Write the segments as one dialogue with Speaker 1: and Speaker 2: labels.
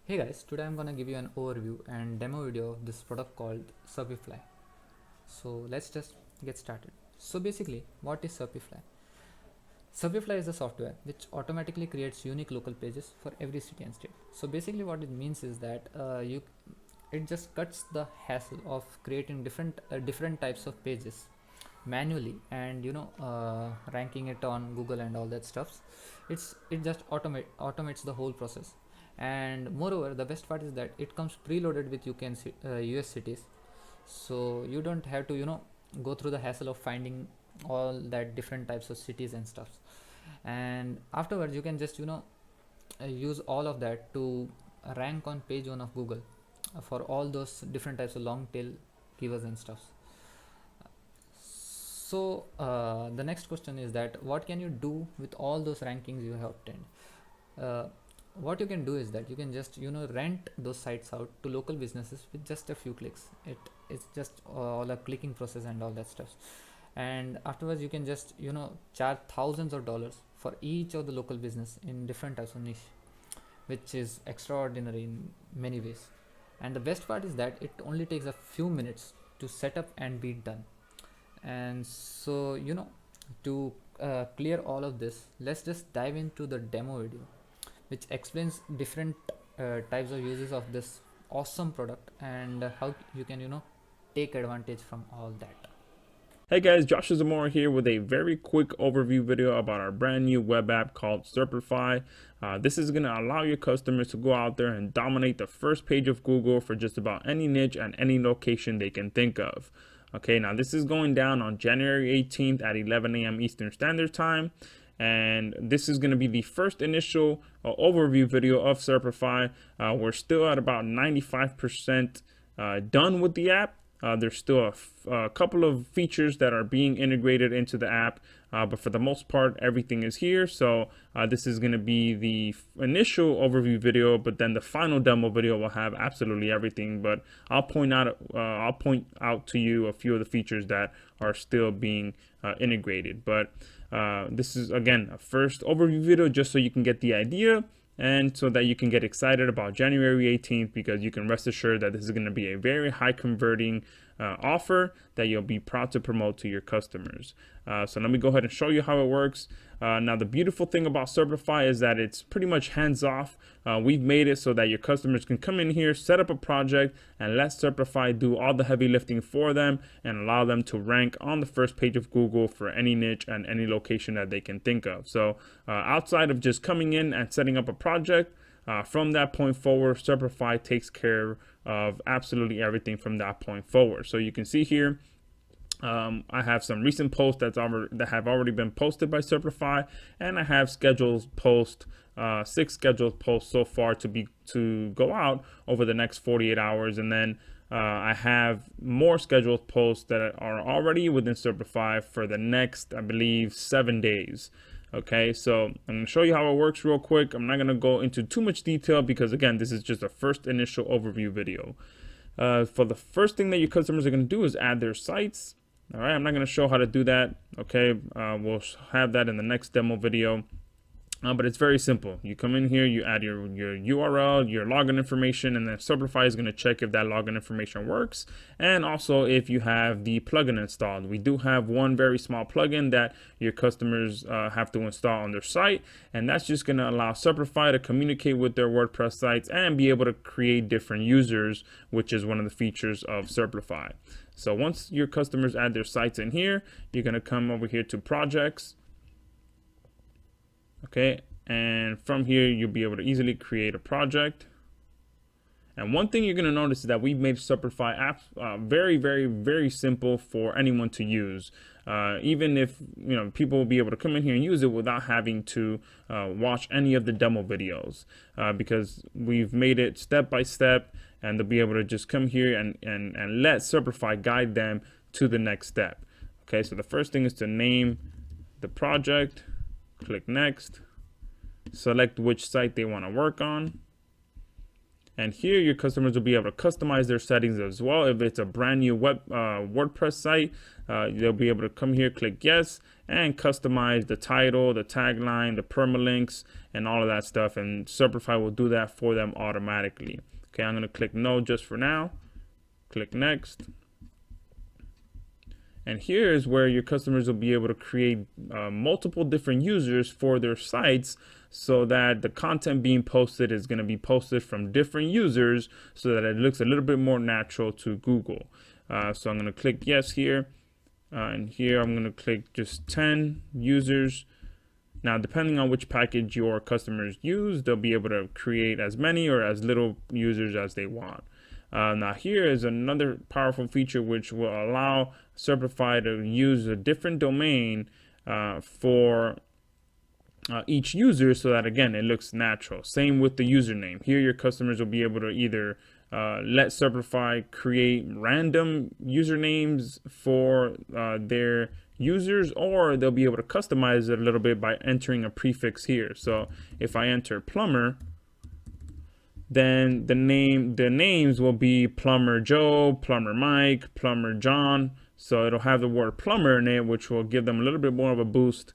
Speaker 1: Hey guys, today I'm gonna give you an overview and demo video of this product called Serplify. So let's just get started. So basically, what is Serplify? Serplify is a software which automatically creates unique local pages for every city and state. So basically, what it means is that it just cuts the hassle of creating different types of pages manually and ranking it on Google and all that stuffs. It just automates the whole process. And moreover, the best part is that it comes preloaded with US cities, so you don't have to go through the hassle of finding all that different types of cities and stuff. And afterwards you can just use all of that to rank on page 1 of Google for all those different types of long tail keywords and stuff. So the next question is that what can you do with all those rankings you have obtained? uh, what you can do is that you can just rent those sites out to local businesses with just a few clicks. It's just all a clicking process and all that stuff. And afterwards you can just charge thousands of dollars for each of the local business in different types of niche, which is extraordinary in many ways. And the best part is that it only takes a few minutes to set up and be done. And so to clear all of this, let's just dive into the demo video which explains different types of uses of this awesome product and how you can take advantage from all that.
Speaker 2: Hey guys, Josh Zamora here with a very quick overview video about our brand new web app called Serplify. This is going to allow your customers to go out there and dominate the first page of Google for just about any niche and any location they can think of. Okay, now this is going down on January 18th at 11 a.m. Eastern Standard Time. And this is going to be the first initial overview video of Serplify. We're still at about 95% done with the app. There's still a couple of features that are being integrated into the app, but for the most part, everything is here. So this is going to be the initial overview video, but then the final demo video will have absolutely everything. But I'll point out to you a few of the features that are still being integrated. But this is again a first overview video just so you can get the idea, and so that you can get excited about January 18th, because you can rest assured that this is going to be a very high converting offer that you'll be proud to promote to your customers. So let me go ahead and show you how it works. Now, the beautiful thing about Serplify is that it's pretty much hands-off. We've made it so that your customers can come in here, set up a project, and let Serplify do all the heavy lifting for them and allow them to rank on the first page of Google for any niche and any location that they can think of. So outside of just coming in and setting up a project, from that point forward, Serplify takes care of absolutely everything from that point forward. So you can see here, I have some recent posts that have already been posted by Serplify, and I have scheduled posts, 6 scheduled posts so far to go out over the next 48 hours, and then I have more scheduled posts that are already within Serplify for the next, I believe, 7 days. Okay, so I'm going to show you how it works real quick. I'm not going to go into too much detail because, again, this is just a first initial overview video. For the first thing that your customers are going to do is add their sites. All right, I'm not going to show how to do that. Okay, we'll have that in the next demo video. But it's very simple. You come in here, you add your URL, your login information, and then Serplify is going to check if that login information works, and also if you have the plugin installed. We do have one very small plugin that your customers have to install on their site, and that's just going to allow Serplify to communicate with their WordPress sites and be able to create different users, which is one of the features of Serplify. So once your customers add their sites in here, you're going to come over here to projects. Okay, and from here you'll be able to easily create a project. And one thing you're going to notice is that we've made Serplify apps very, very, very simple for anyone to use. Even if people will be able to come in here and use it without having to watch any of the demo videos, because we've made it step by step, and they'll be able to just come here and let Serplify guide them to the next step. Okay, so the first thing is to name the project. Click next, select which site they want to work on, And here your customers will be able to customize their settings as well. If it's a brand new WordPress site, they'll be able to come here, click yes, and customize the title, the tagline, the permalinks, and all of that stuff. And Serplify will do that for them automatically. Okay, I'm going to click no just for now. Click next. And here is where your customers will be able to create multiple different users for their sites, so that the content being posted is going to be posted from different users, so that it looks a little bit more natural to Google. So I'm going to click yes here. And here I'm going to click just 10 users. Now, depending on which package your customers use, they'll be able to create as many or as little users as they want. Now here is another powerful feature which will allow Serplify to use a different domain for each user, so that again it looks natural. Same with the username. Here your customers will be able to either let Serplify create random usernames for their users, or they'll be able to customize it a little bit by entering a prefix here. So if I enter plumber, then the names will be Plumber Joe, Plumber Mike, Plumber John. So it'll have the word plumber in it, which will give them a little bit more of a boost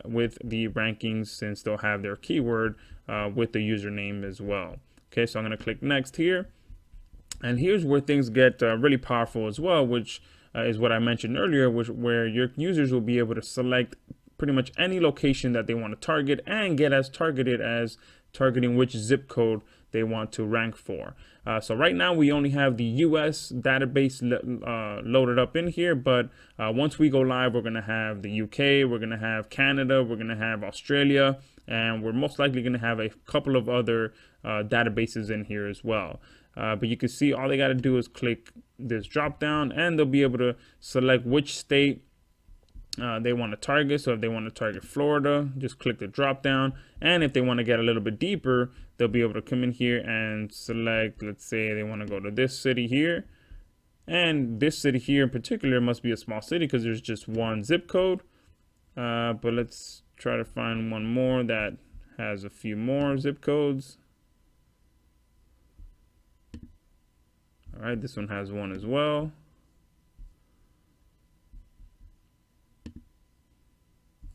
Speaker 2: with the rankings, since they'll have their keyword with the username as well. Okay, so I'm going to click next here. And here's where things get really powerful as well, which is what I mentioned earlier, where your users will be able to select pretty much any location that they want to target, and get as targeted as targeting which zip code they want to rank for. So right now we only have the US database loaded up in here, but once we go live, we're going to have the UK, we're going to have Canada, we're going to have Australia, and we're most likely going to have a couple of other databases in here as well. But you can see all they got to do is click this drop down, and they'll be able to select which state they want to target. So if they want to target Florida, just click the drop down. And if they want to get a little bit deeper, they'll be able to come in here and select, let's say they want to go to this city here. And this city here in particular must be a small city because there's just one zip code. But let's try to find one more that has a few more zip codes. All right, this one has one as well.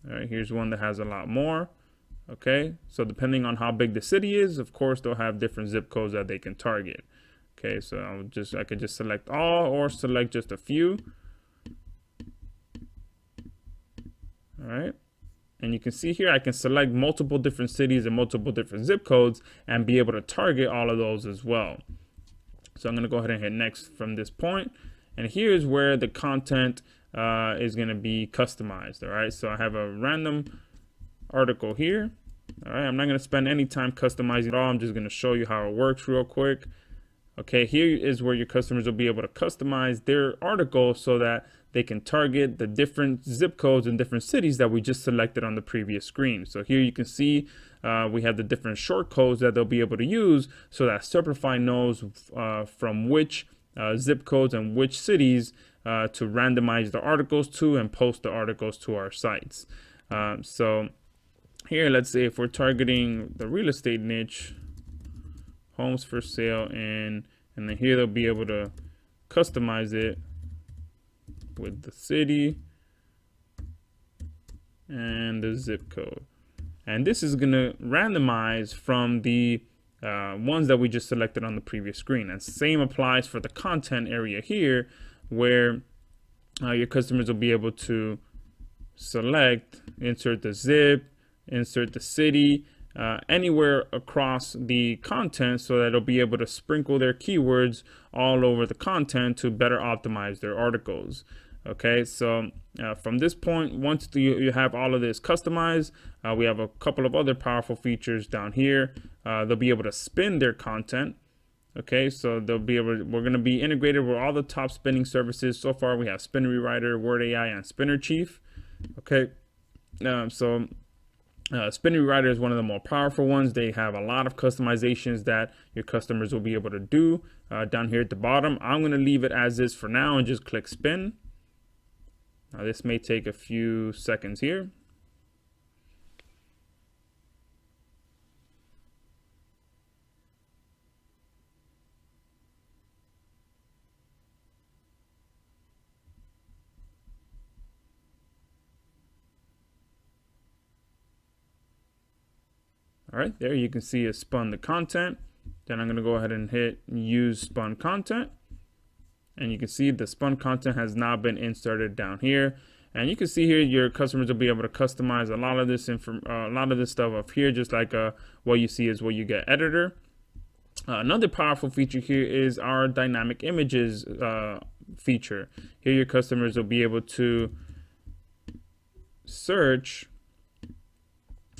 Speaker 2: All right, here's one that has a lot more. Okay, so depending on how big the city is, of course, they'll have different zip codes that they can target. Okay, so I could just select all, or select just a few. All right, and you can see here I can select multiple different cities and multiple different zip codes and be able to target all of those as well. So I'm going to go ahead and hit next from this point. And here's where the content is going to be customized. All right, so I have a random article here. All right, I'm not going to spend any time customizing at all. I'm just going to show you how it works real quick. Okay, here is where your customers will be able to customize their article so that they can target the different zip codes in different cities that we just selected on the previous screen. So here you can see we have the different short codes that they'll be able to use, so that Serplify knows from which zip codes and which cities to randomize the articles to and post the articles to our sites. So here, let's say if we're targeting the real estate niche, homes for sale, and then here they'll be able to customize it with the city and the zip code. And this is going to randomize from the ones that we just selected on the previous screen. And same applies for the content area here, where your customers will be able to select, insert the zip, insert the city, anywhere across the content, so that it'll be able to sprinkle their keywords all over the content to better optimize their articles. Okay, so from this point, once you have all of this customized, we have a couple of other powerful features down here. They'll be able to spin their content. Okay, so they'll be able. We're going to be integrated with all the top spinning services. So far, we have Spin Rewriter, Word AI, and Spinner Chief. Okay, so Spin Rewriter is one of the more powerful ones. They have a lot of customizations that your customers will be able to do down here at the bottom. I'm going to leave it as is for now and just click spin. Now this may take a few seconds here. All right, there you can see it spun the content. Then I'm going to go ahead and hit use spun content. And you can see the spun content has now been inserted down here. And you can see here your customers will be able to customize a lot of this stuff up here, just like what you see is what you get editor. Another powerful feature here is our dynamic images feature. Here your customers will be able to search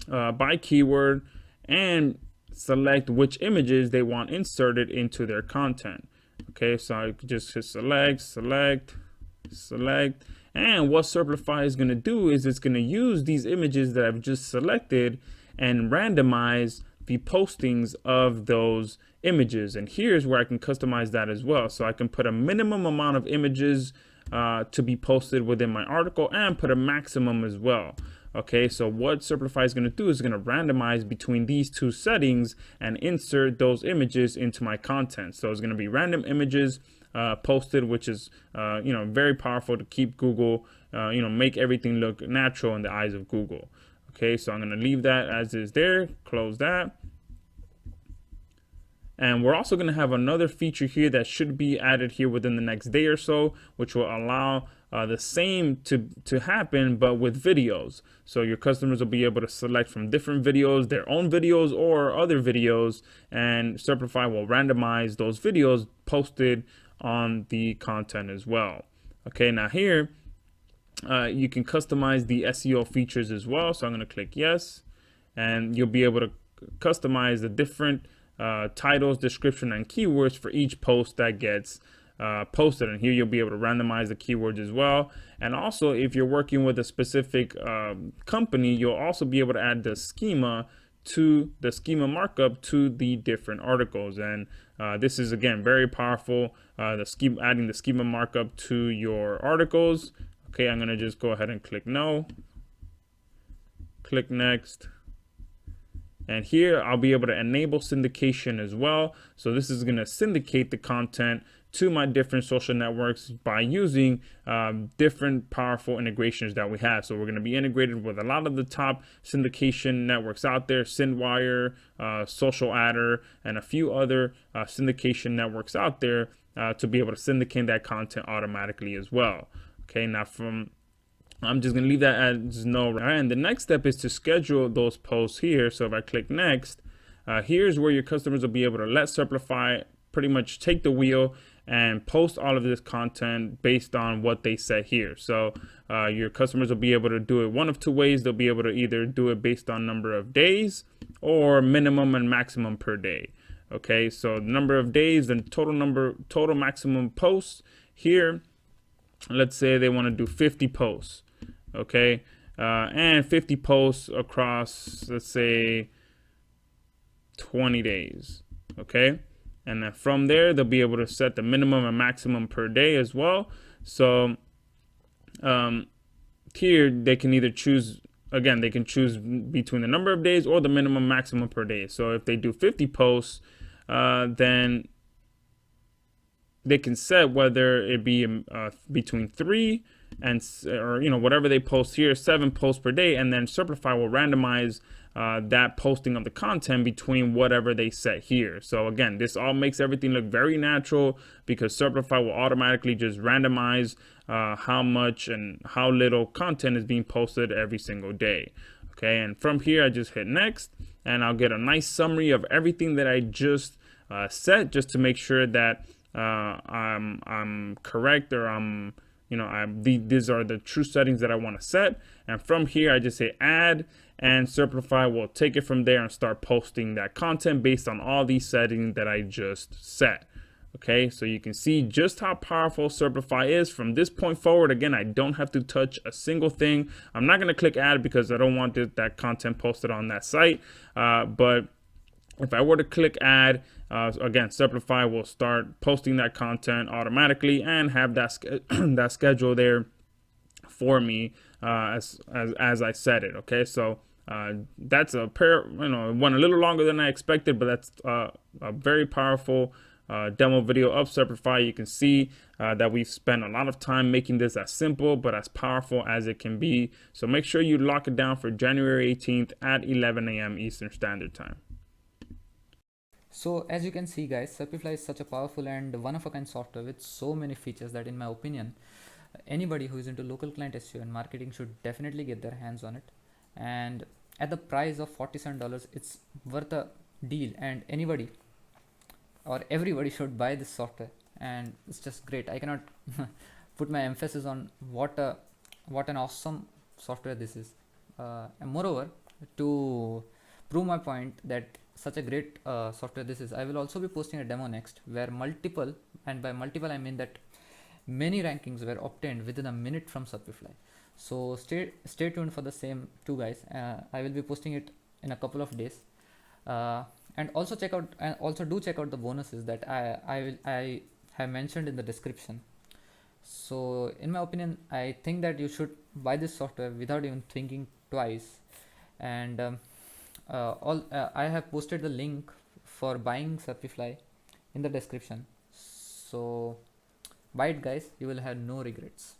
Speaker 2: by keyword and select which images they want inserted into their content. Okay, so I just hit select, and what Serplify is going to do is it's going to use these images that I've just selected and randomize the postings of those images. And here's where I can customize that as well. So I can put a minimum amount of images to be posted within my article and put a maximum as well. Okay, so what Serplify is going to do is going to randomize between these two settings and insert those images into my content. So it's going to be random images posted, which is very powerful to keep Google, make everything look natural in the eyes of Google. Okay, so I'm going to leave that as is there, close that. And we're also going to have another feature here that should be added here within the next day or so, which will allow the same to happen, but with videos. So your customers will be able to select from different videos, their own videos or other videos, and Serplify will randomize those videos posted on the content as well. Okay, now here you can customize the SEO features as well. So I'm going to click yes, and you'll be able to customize the different titles, description, and keywords for each post that gets posted. And here you'll be able to randomize the keywords as well. And also, if you're working with a specific company, you'll also be able to add the schema markup to the different articles. And this is, again, very powerful, adding the schema markup to your articles. Okay, I'm going to just go ahead and click no, click next. And here I'll be able to enable syndication as well. So this is going to syndicate the content to my different social networks by using different powerful integrations that we have. So we're going to be integrated with a lot of the top syndication networks out there, SendWire, Social Adder, and a few other syndication networks out there to be able to syndicate that content automatically as well. Okay, now I'm just going to leave that as no. And the next step is to schedule those posts here. So if I click next, here's where your customers will be able to let Serplify pretty much take the wheel and post all of this content based on what they set here. So your customers will be able to do it one of two ways. They'll be able to either do it based on number of days or minimum and maximum per day. Okay, so the number of days and total maximum posts here. Let's say they want to do 50 posts. Okay, and 50 posts across, let's say, 20 days. Okay, and then from there they'll be able to set the minimum and maximum per day as well. So here they can either choose, again, they can choose between the number of days or the minimum maximum per day. So if they do 50 posts, then they can set whether it be between 3 and whatever they post here, 7 posts per day, and then Serplify will randomize that posting of the content between whatever they set here. So again, this all makes everything look very natural because Serplify will automatically just randomize how much and how little content is being posted every single day. Okay, and from here I just hit next, and I'll get a nice summary of everything that I just set, just to make sure that I'm correct, or these are the true settings that I want to set. And from here I just say add, and Serplify will take it from there and start posting that content based on all these settings that I just set. Okay, so you can see just how powerful Serplify is. From this point forward, again, I don't have to touch a single thing. I'm not going to click add because I don't want that content posted on that site, but if I were to click add, again, Serplify will start posting that content automatically and have that schedule there for me as I set it. Okay, so that's it went a little longer than I expected, but that's a very powerful demo video of Serplify, you can see that we've spent a lot of time making this as simple but as powerful as it can be. So make sure you lock it down for January 18th at 11 a.m. Eastern Standard Time.
Speaker 1: So as you can see guys, Serplify is such a powerful and one-of-a-kind software with so many features that in my opinion, anybody who is into local client SEO and marketing should definitely get their hands on it. And at the price of $47, it's worth a deal, and anybody or everybody should buy this software, and it's just great. I cannot put my emphasis on what an awesome software this is. And moreover, to prove my point that such a great software this is, I will also be posting a demo next where multiple, and by multiple I mean that many rankings were obtained within a minute from Serplify. So stay tuned for the same too guys. I will be posting it in a couple of days. And also do check out the bonuses that I have mentioned in the description. So in my opinion, I think that you should buy this software without even thinking twice. And I have posted the link for buying Serplify in the description. So buy it guys, you will have no regrets.